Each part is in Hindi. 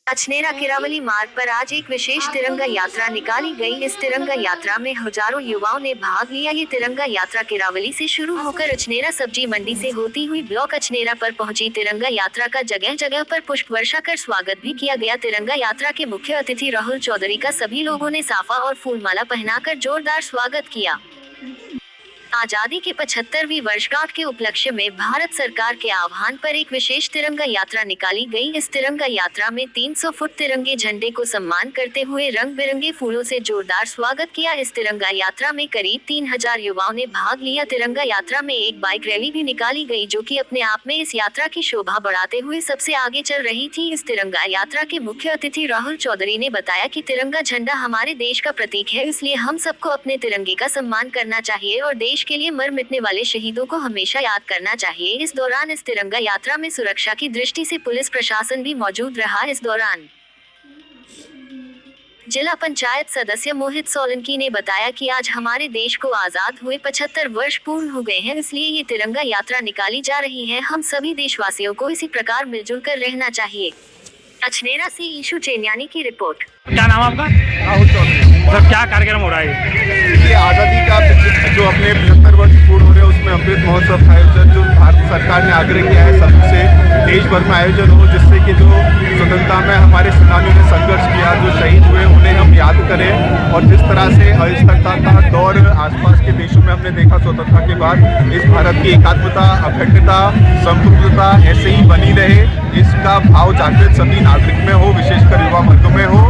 अछनेरा किरावली मार्ग पर आज एक विशेष तिरंगा यात्रा निकाली गई। इस तिरंगा यात्रा में हजारों युवाओं ने भाग लिया। ये तिरंगा यात्रा किरावली से शुरू होकर अछनेरा सब्जी मंडी से होती हुई ब्लॉक अछनेरा पर पहुंची। तिरंगा यात्रा का जगह जगह पर पुष्प वर्षा कर स्वागत भी किया गया। तिरंगा यात्रा के मुख्य अतिथि राहुल चौधरी का सभी लोगों ने साफा और फूलमाला पहनाकर जोरदार स्वागत किया। आजादी के 75वीं वर्षगांठ के उपलक्ष्य में भारत सरकार के आह्वान पर एक विशेष तिरंगा यात्रा निकाली गई। इस तिरंगा यात्रा में 300 फुट तिरंगे झंडे को सम्मान करते हुए रंग बिरंगे फूलों से जोरदार स्वागत किया। इस तिरंगा यात्रा में करीब 3000 युवाओं ने भाग लिया। तिरंगा यात्रा में एक बाइक रैली भी निकाली गई, जो कि अपने आप में इस यात्रा की शोभा बढ़ाते हुए सबसे आगे चल रही थी। इस तिरंगा यात्रा के मुख्य अतिथि राहुल चौधरी ने बताया कि तिरंगा झंडा हमारे देश का प्रतीक है, इसलिए हम सबको अपने तिरंगे का सम्मान करना चाहिए और देश के लिए मर मिटने वाले शहीदों को हमेशा याद करना चाहिए। इस दौरान इस तिरंगा यात्रा में सुरक्षा की दृष्टि से पुलिस प्रशासन भी मौजूद रहा। इस दौरान जिला पंचायत सदस्य मोहित सोलंकी ने बताया कि आज हमारे देश को आजाद हुए 75 वर्ष पूर्ण हो गए हैं, इसलिए ये तिरंगा यात्रा निकाली जा रही है। हम सभी देशवासियों को इसी प्रकार मिलजुल कर रहना चाहिए। अछनेरा से ईशु चेन्यानी की रिपोर्ट। क्या नाम आपका? राहुल चौधरी। सर, क्या कार्यक्रम हो रहा है? देखिए, आज़ादी का जो अपने 75 वर्ष पूर्ण हो रहे हैं, उसमें अमृत महोत्सव का आयोजन जो भारत सरकार ने आग्रह किया है सबसे देश भर में आयोजन हो, जिससे कि जो स्वतंत्रता में हमारे सेनानियों ने संघर्ष किया, जो शहीद हुए, उन्हें हम याद करें। और जिस तरह से अस्थिरता का दौर आसपास के देशों में हमने देखा स्वतंत्रता के बाद, इस भारत की एकात्मता, अखंडता, संप्रभुता ऐसे ही बनी रहे, इसका भाव जागृत सभी नागरिक में हो, विशेषकर युवा वर्ग में हो।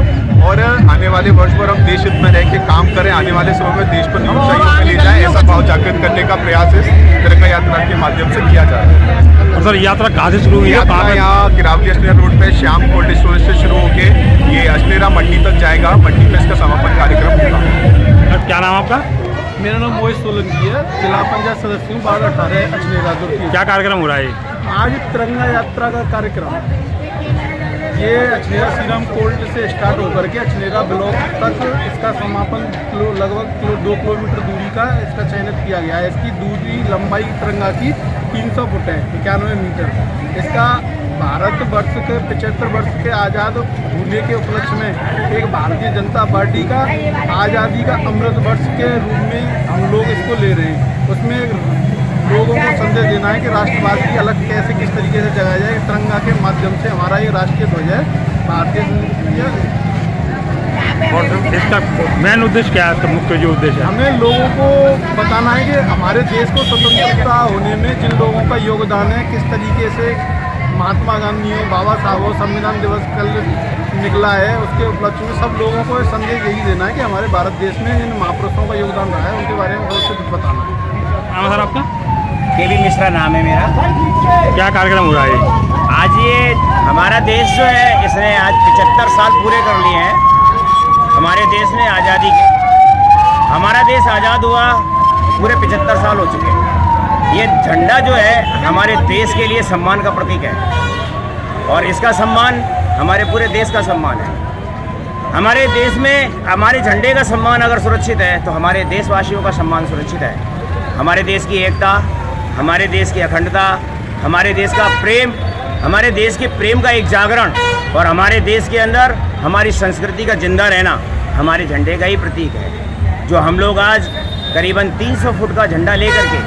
और आने वाले वर्ष भर हम देश हित में रह के काम करें, आने वाले समय में देश को नई ऊंचाइयों में ले जाए, ऐसा भाव जागृत करने का प्रयास इस तिरंगा यात्रा के माध्यम से किया जा रहा है। और सर, यात्रा कहाँ से शुरू हुई है? यात्रा यहाँ किरावली अछनेरा रोड पे श्याम कोल्ड स्टोरेज से शुरू होके ये अछनेरा मंडी तक जाएगा। मंडी पे इसका समापन कार्यक्रम होगा। क्या नाम आपका? मेरा नाम मोहित सोलंकी है, जिला पंचायत सदस्य हूँ, 12-18 अछनेरा दुर्ग। क्या कार्यक्रम हो रहा है? आज तिरंगा यात्रा का कार्यक्रम ये अछनेरा श्रीराम कोल्ड से स्टार्ट होकर के अछनेरा ब्लॉक तक इसका समापन लगभग 2 किलोमीटर दूरी का इसका चयनित किया गया है। इसकी दूरी लंबाई तिरंगा की 300 फुट है, 91 मीटर। इसका भारत वर्ष के 75 वर्ष के आज़ाद होने के उपलक्ष्य में एक भारतीय जनता पार्टी का आज़ादी का अमृत वर्ष के रूप में हम लोग इसको ले रहे हैं। उसमें लोगों को संदेश देना है कि राष्ट्रवाद की अलग कैसे किस तरीके से जगाया जाए। तिरंगा के माध्यम से हमारा ये राष्ट्रीय ध्वज है भारतीय। और इसका मेन उद्देश्य क्या है? इसका मुख्य जो उद्देश्य है, हमें लोगों को बताना है कि हमारे देश को स्वतंत्रता होने में जिन लोगों का योगदान है, किस तरीके से महात्मा गांधी हो, बाबा साहब हो, संविधान दिवस कल निकला है, उसके उपलक्ष्य में सब लोगों को संदेश यही देना है कि हमारे भारत देश में जिन महापुरुषों का योगदान रहा है, उनके बारे में बहुत कुछ बताना है। सर, आपका? केवी मिश्रा नाम है मेरा। क्या कार्यक्रम हो रहा है? आज ये हमारा देश जो है, इसने आज 75 साल पूरे कर लिए हैं हमारे देश में आज़ादी के। हमारा देश आज़ाद हुआ पूरे 75 साल हो चुके हैं। ये झंडा जो है हमारे देश के लिए सम्मान का प्रतीक है, और इसका सम्मान हमारे पूरे देश का सम्मान है। हमारे देश में हमारे झंडे का सम्मान अगर सुरक्षित है, तो हमारे देशवासियों का सम्मान सुरक्षित है। हमारे देश की एकता, हमारे देश की अखंडता, हमारे देश का प्रेम, हमारे देश के प्रेम का एक जागरण, और हमारे देश के अंदर हमारी संस्कृति का जिंदा रहना हमारे झंडे का ही प्रतीक है। जो हम लोग आज करीबन 300 फुट का झंडा लेकर के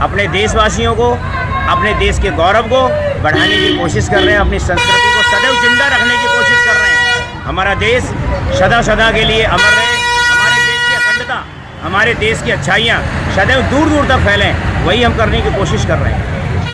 अपने देशवासियों को, अपने देश के गौरव को बढ़ाने की कोशिश कर रहे हैं, अपनी संस्कृति को सदैव जिंदा रखने की कोशिश कर रहे हैं। हमारा देश सदा सदा के लिए अमर रहे, हमारे देश की अखंडता, हमारे देश की अच्छाइयाँ सदैव दूर दूर तक फैलें, वही हम करने की कोशिश कर रहे हैं।